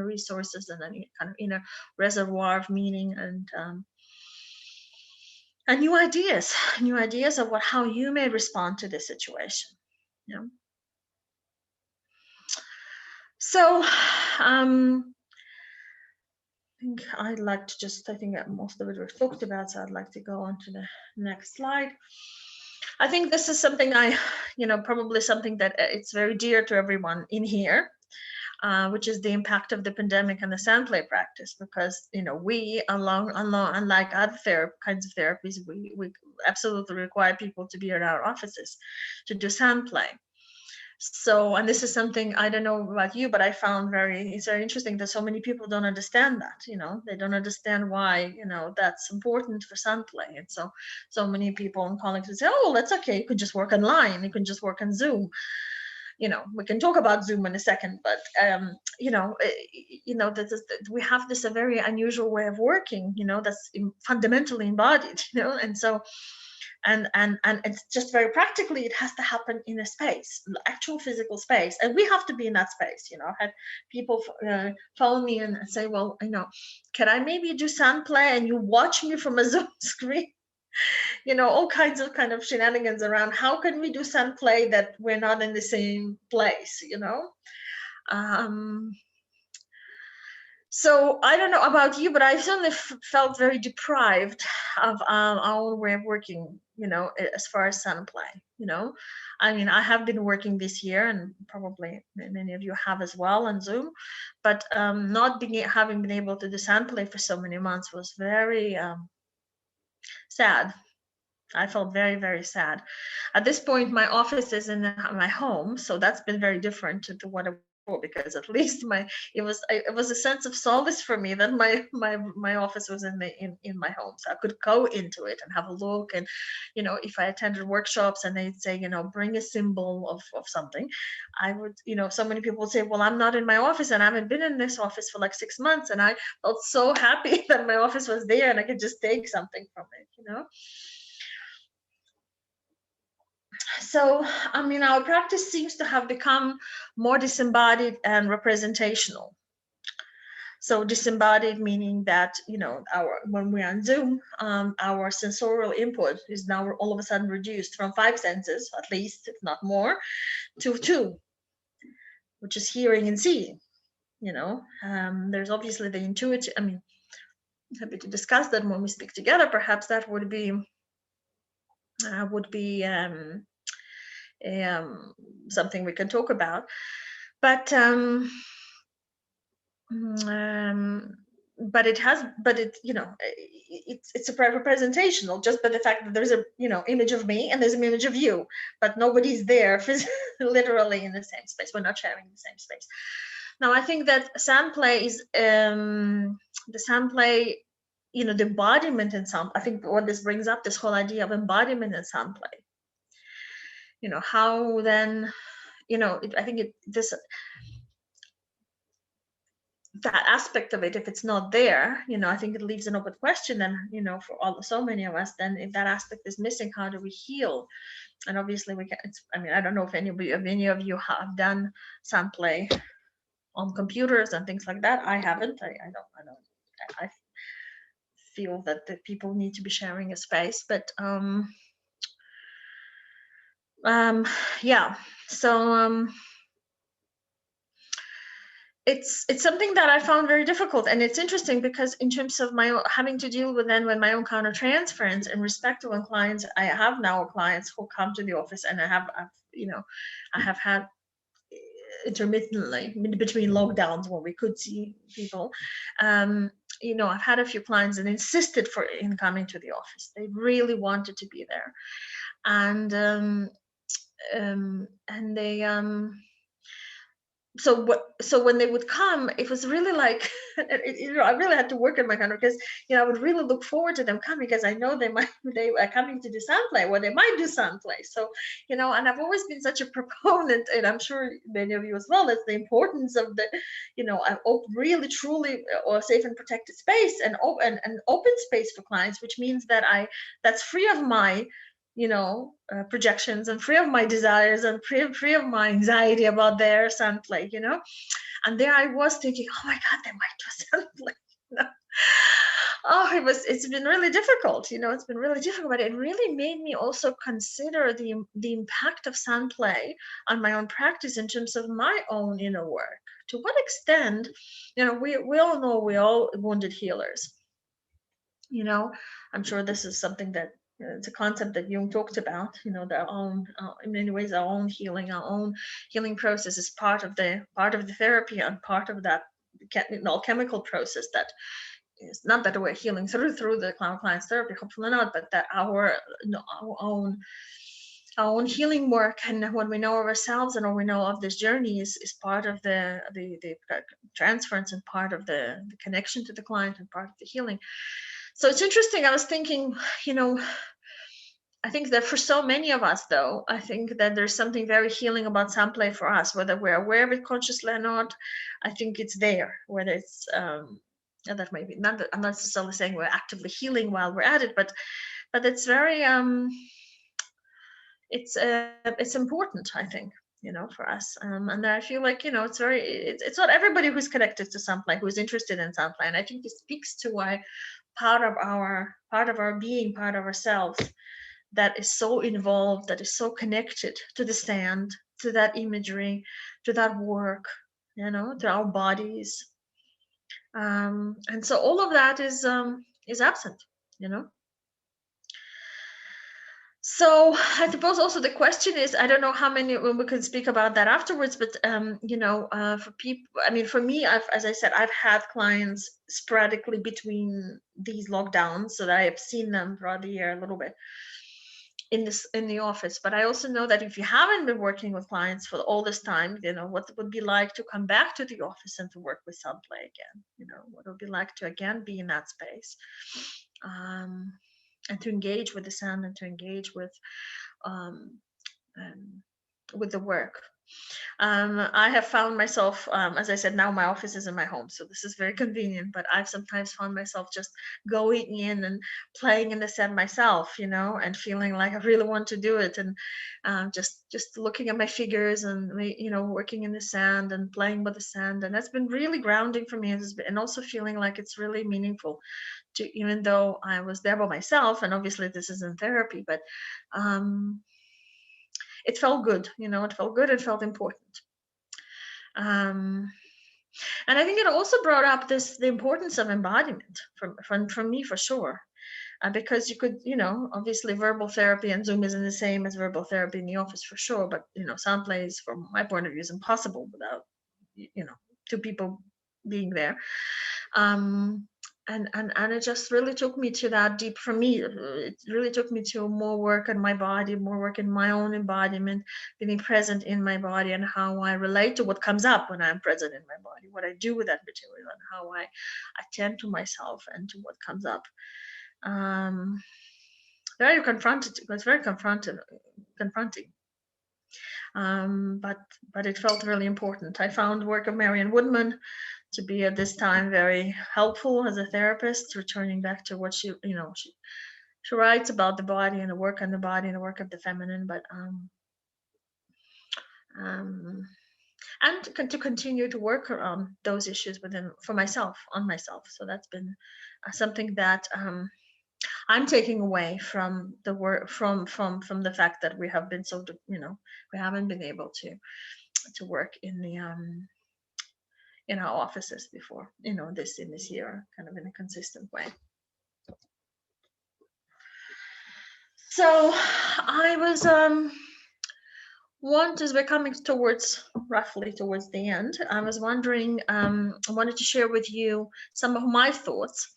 resources, and then kind of inner reservoir of meaning and new ideas of how you may respond to this situation. So I'd like to I think that most of it we've talked about, so I'd like to go on to the next slide. I think this is something probably something that it's very dear to everyone in here, which is the impact of the pandemic and the sound play practice, because we unlike other kinds of therapies, we absolutely require people to be in our offices to do sound play. So, and this is something, I don't know about you, but I found it's very interesting that so many people don't understand that, they don't understand why, that's important for sound play. And so many people and colleagues would say, oh, that's okay, you could just work online, you can just work on Zoom. we can talk about Zoom in a second, but we have this a very unusual way of working, that's fundamentally embodied, and so and it's just very practically it has to happen in a space, actual physical space, and we have to be in that space. I've had people phone me and say, well, can I maybe do sound play and you watch me from a Zoom screen? All kinds of kind of shenanigans around how can we do sound play that we're not in the same place. So I don't know about you, but I certainly felt very deprived of our own way of working, as far as sound play. I mean, I have been working this year, and probably many of you have as well on Zoom, but not having been able to do sound play for so many months was very sad. I felt very, very sad. At this point, my office is in my home, so that's been very different to what it was, because at least it was a sense of solace for me that my office was in my home, so I could go into it and have a look. And if I attended workshops and they'd say, bring a symbol of something, I would, so many people would say, well, I'm not in my office and I haven't been in this office for like 6 months, and I felt so happy that my office was there and I could just take something from it. So, I mean, our practice seems to have become more disembodied and representational. So disembodied meaning that, when we're on Zoom, our sensorial input is now all of a sudden reduced from 5 senses, at least, if not more, to 2, which is hearing and seeing. There's obviously the intuitive, I mean, happy to discuss that when we speak together. Perhaps that would be something we can talk about, but it's a representational, just by the fact that there's a image of me and there's an image of you, but nobody's there literally in the same space. We're not sharing the same space. Now I think that sound play is the sound play, the embodiment in sound. I think what this brings up, this whole idea of embodiment in sound play. How then, I think that aspect of it, if it's not there, I think it leaves an open question. And for so many of us, then if that aspect is missing, how do we heal? And obviously we can. I don't know if any of you have done sound play on computers and things like that. I haven't. I feel that the people need to be sharing a space, but yeah. So it's something that I found very difficult, and it's interesting because in terms of my having to deal with my own countertransference in respect to when clients, I have now clients who come to the office, and I have had intermittently between lockdowns when we could see people. I've had a few clients that insisted in coming to the office. They really wanted to be there, and they so when they would come, it was really like I really had to work in my corner, because I would really look forward to them coming, because I know they are coming to do sound play, or they might do sound play. So and I've always been such a proponent, and I'm sure many of you as well, that's the importance of the really truly or safe and protected space, and open space for clients, which means that that's free of my projections, and free of my desires, and free of my anxiety about their sound play, and there I was thinking, oh my God, they might do sound play. It's been really difficult, it's been really difficult, but it really made me also consider the impact of sound play on my own practice in terms of my own inner work. To what extent, we all know we're all wounded healers. I'm sure this is something that it's a concept that Jung talked about. Their own, in many ways, our own healing process is part of the therapy, and part of that chemical process that is not that we're healing through the client's therapy, hopefully not, but that our own healing work, and when we know of ourselves and when we know of this journey, is part of the transference, and part of the connection to the client, and part of the healing. So it's interesting. I was thinking, I think that for so many of us, though, I think that there's something very healing about sound play for us, whether we're aware of it consciously or not. I think it's there, whether it's that maybe not. I'm not necessarily saying we're actively healing while we're at it, but it's very it's important, I think, for us. And I feel like, it's not everybody who's connected to sound play who's interested in sound play, and I think it speaks to why part of our being, part of ourselves, that is so involved, that is so connected to the sand, to that imagery, to that work, to our bodies. And so all of that is absent, So I suppose also the question is, I don't know how many, when we can speak about that afterwards, but for people, I mean, for me, as I said, I've had clients sporadically between these lockdowns, so that I have seen them throughout the year a little bit in the office. But I also know that if you haven't been working with clients for all this time, what it would be like to come back to the office and to work with sound play again, what it would be like to again be in that space, and to engage with the sound, and to engage um, with the work. I have found myself, as I said, now my office is in my home, so this is very convenient. But I've sometimes found myself just going in and playing in the sand myself, and feeling like I really want to do it, and just looking at my figures and working in the sand and playing with the sand, and that's been really grounding for me, and also feeling like it's really meaningful. Even though I was there by myself, and obviously this is in therapy, but it felt good, it felt good, it felt important. And I think it also brought up the importance of embodiment from me, for sure. Because you could, obviously verbal therapy and Zoom isn't the same as verbal therapy in the office, for sure, but sound plays, from my point of view, is impossible without two people being there. And it just really took me to that deep, for me, it really took me to more work in my body, more work in my own embodiment, being present in my body, and how I relate to what comes up when I'm present in my body, what I do with that material, and how I attend to myself and to what comes up. Very confronted. It was very confronting. But it felt really important. I found work of Marianne Woodman to be at this time very helpful as a therapist, returning back to what she writes about the body and the work on the body and the work of the feminine, but and to continue to work on those issues on myself. So that's been something that I'm taking away from the work, from the fact that we have been we haven't been able to work in the in our offices before, this year, kind of in a consistent way. So I was as we're coming roughly towards the end, I was wondering, I wanted to share with you some of my thoughts,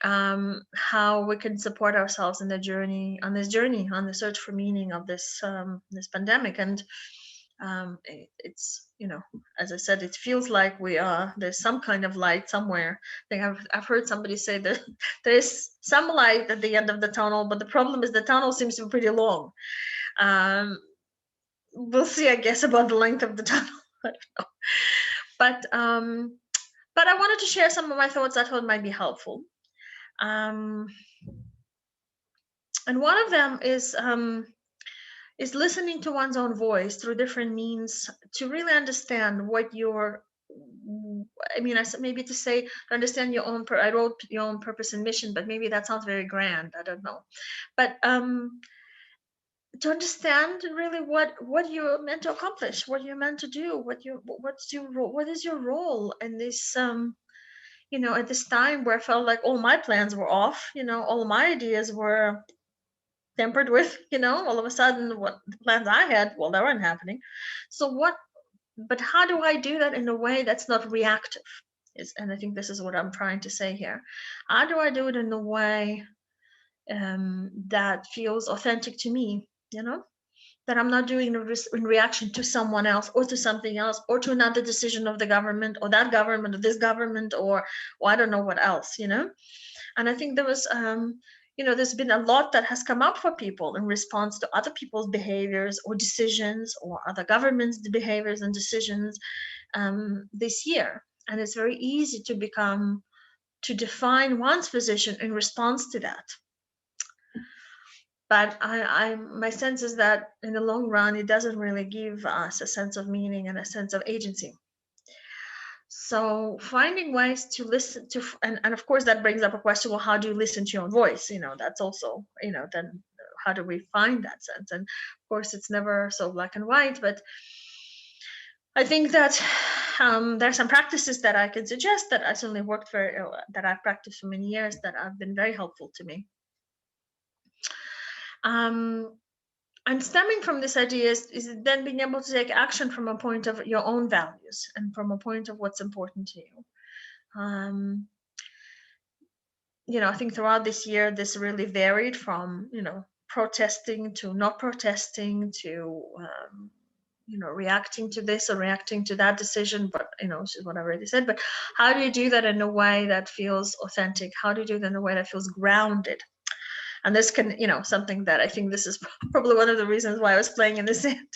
how we can support ourselves in the journey, on the search for meaning of this pandemic. And it's, as I said, it feels like there's some kind of light somewhere. I think I've heard somebody say that there's some light at the end of the tunnel, but the problem is the tunnel seems to be pretty long. We'll see, I guess, about the length of the tunnel. I don't know. But I wanted to share some of my thoughts I thought might be helpful. And one of them is listening to one's own voice through different means, to really understand what maybe to say, to understand your own, I wrote your own purpose and mission, but maybe that sounds very grand, I don't know. But to understand really what you're meant to accomplish, what you're meant to do, what is your role in this, at this time where I felt like all my plans were off, all my ideas were tempered with, all of a sudden, what the plans I had, well, they weren't happening. But how do I do that in a way that's not reactive? And I think this is what I'm trying to say here. How do I do it in a way that feels authentic to me, that I'm not doing in reaction to someone else or to something else or to another decision of the government or that government or this government or I don't know what else, And I think there was, there's been a lot that has come up for people in response to other people's behaviors or decisions, or other governments' behaviors and decisions this year. And it's very easy to define one's position in response to that. But my sense is that in the long run, it doesn't really give us a sense of meaning and a sense of agency. So finding ways to listen to, and of course that brings up a question, well, how do you listen to your own voice? That's also, then how do we find that sense? And of course it's never so black and white, but I think that there are some practices that I can suggest that I certainly worked that I've practiced for many years, that have been very helpful to me. And stemming from this idea is then being able to take action from a point of your own values and from a point of what's important to you. I think throughout this year, this really varied from, protesting to not protesting to, reacting to this or reacting to that decision. But, which is what I already said. But how do you do that in a way that feels authentic? How do you do that in a way that feels grounded? And this can, something that I think this is probably one of the reasons why I was playing in this end,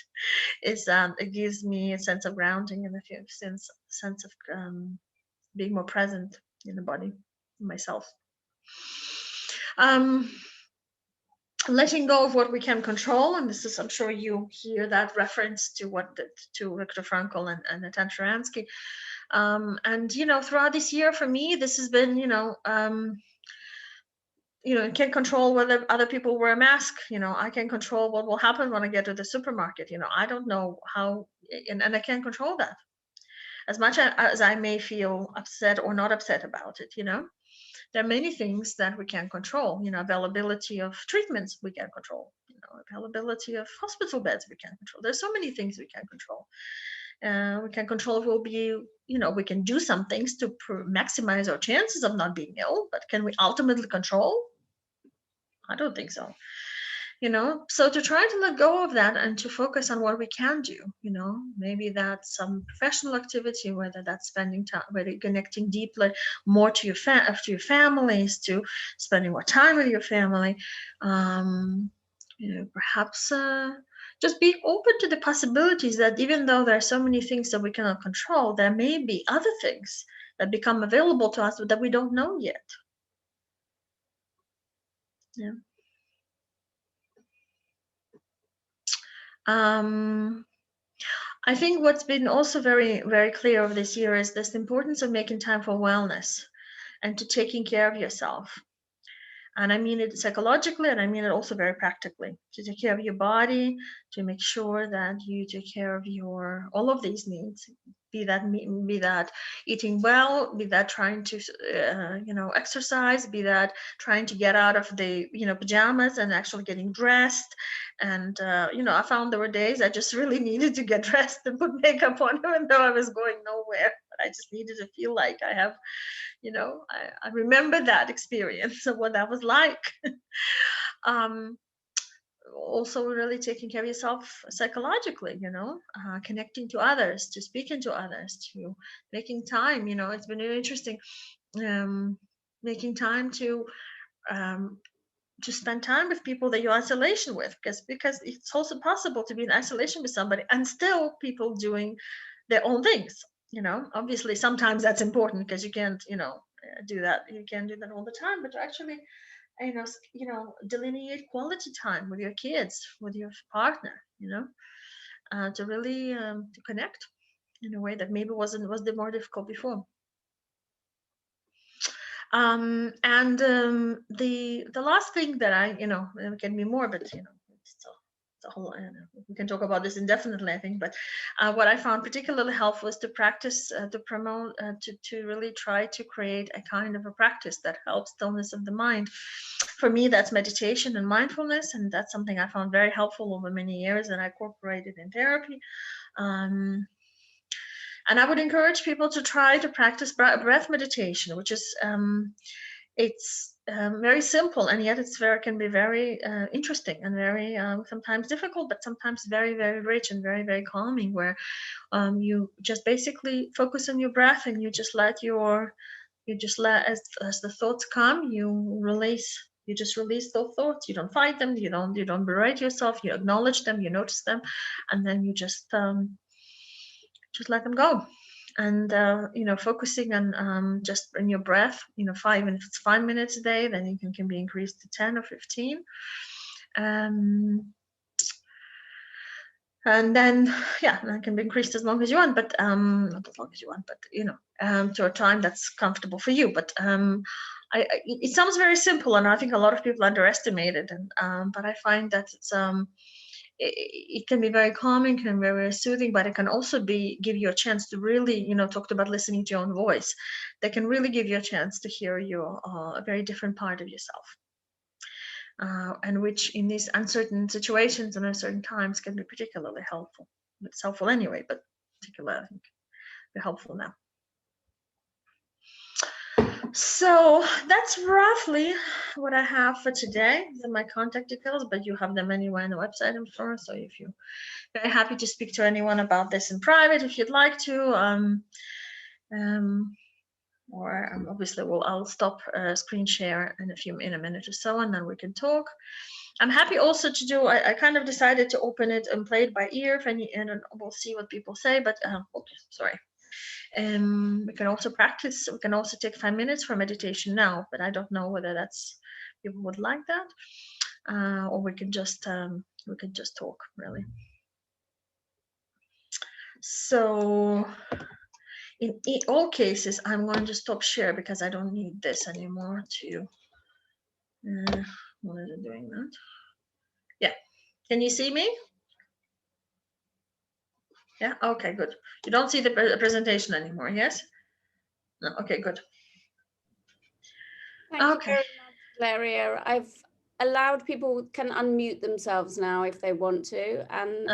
is it gives me a sense of grounding and a sense of being more present in the body, in myself. Letting go of what we can control, and this is, I'm sure you hear that reference to Viktor Frankl and Natan Sharansky. And throughout this year, for me, this has been, you can't control whether other people wear a mask. I can control what will happen when I get to the supermarket. I don't know how, and I can't control that. As much as I may feel upset or not upset about it, there are many things that we can control. Availability of treatments we can control. Availability of hospital beds we can control. There's so many things we can control. We can control if we'll be, we can do some things to maximize our chances of not being ill, but can we ultimately control? I don't think so. So to try to let go of that and to focus on what we can do, maybe that's some professional activity, whether that's spending time, whether connecting deeply more to your families, to spending more time with your family, perhaps just be open to the possibilities that even though there are so many things that we cannot control, there may be other things that become available to us that we don't know yet. Yeah. I think what's been also very, very clear over this year is this the importance of making time for wellness and to taking care of yourself. And I mean it psychologically, and I mean it also very practically, to take care of your body, to make sure that you take care of all of these needs, be that eating well, be that trying to exercise, be that trying to get out of the pajamas and actually getting dressed. And I found there were days I just really needed to get dressed and put makeup on, even though I was going nowhere. But I just needed to feel like I have, I remember that experience of what that was like. Also really taking care of yourself psychologically, connecting to others, to speaking to others, to making time. It's been really interesting, making time to spend time with people that you're in isolation with, because it's also possible to be in isolation with somebody and still people doing their own things. Obviously sometimes that's important because you can't do that, you can't do that all the time, but to actually delineate quality time with your kids, with your partner, to really to connect in a way that maybe was more difficult before. And the last thing that I, there can be more, but it's a whole, we can talk about this indefinitely, I think. But what I found particularly helpful was to practice, to promote, to really try to create a kind of a practice that helps stillness of the mind. For me, that's meditation and mindfulness, and that's something I found very helpful over many years, and I incorporated in therapy. And I would encourage people to try to practice breath meditation, which is it's very simple, and yet can be very interesting and very sometimes difficult, but sometimes very, very rich and very, very calming, where you just basically focus on your breath and you just let as the thoughts come, you release You just release those thoughts. You don't fight them. You don't berate yourself. You acknowledge them. You notice them, and then you just let them go. And focusing on just in your breath. If it's 5 minutes a day, then it can be increased to 10 or 15. And then, that can be increased as long as you want, but not as long as you want, but to a time that's comfortable for you. But it sounds very simple, and I think a lot of people underestimate it. And but I find that it can be very calming, can be very soothing, but it can also give you a chance to really, talked about listening to your own voice. That can really give you a chance to hear a very different part of yourself. And which in these uncertain situations and uncertain times can be particularly helpful. It's helpful anyway, but particularly I think be helpful now. So that's roughly what I have for today. These are my contact details, but you have them anywhere on the website, I'm sure. So if you're very happy to speak to anyone about this in private, if you'd like to, or obviously I'll stop screen share in a minute or so, and then we can talk. I'm happy also to do, I kind of decided to open it and play it by ear, and we'll see what people say, but okay, sorry. We can also practice, we can also take 5 minutes for meditation now, but I don't know whether people would like that, or we can just talk, really. So in all cases, I'm going to stop share because I don't need this anymore to, what is it doing that? Yeah, can you see me? Yeah, okay, good. You don't see the presentation anymore, yes? No, okay, good. Thank you very much, Valeria. I've allowed people can unmute themselves now if they want to, and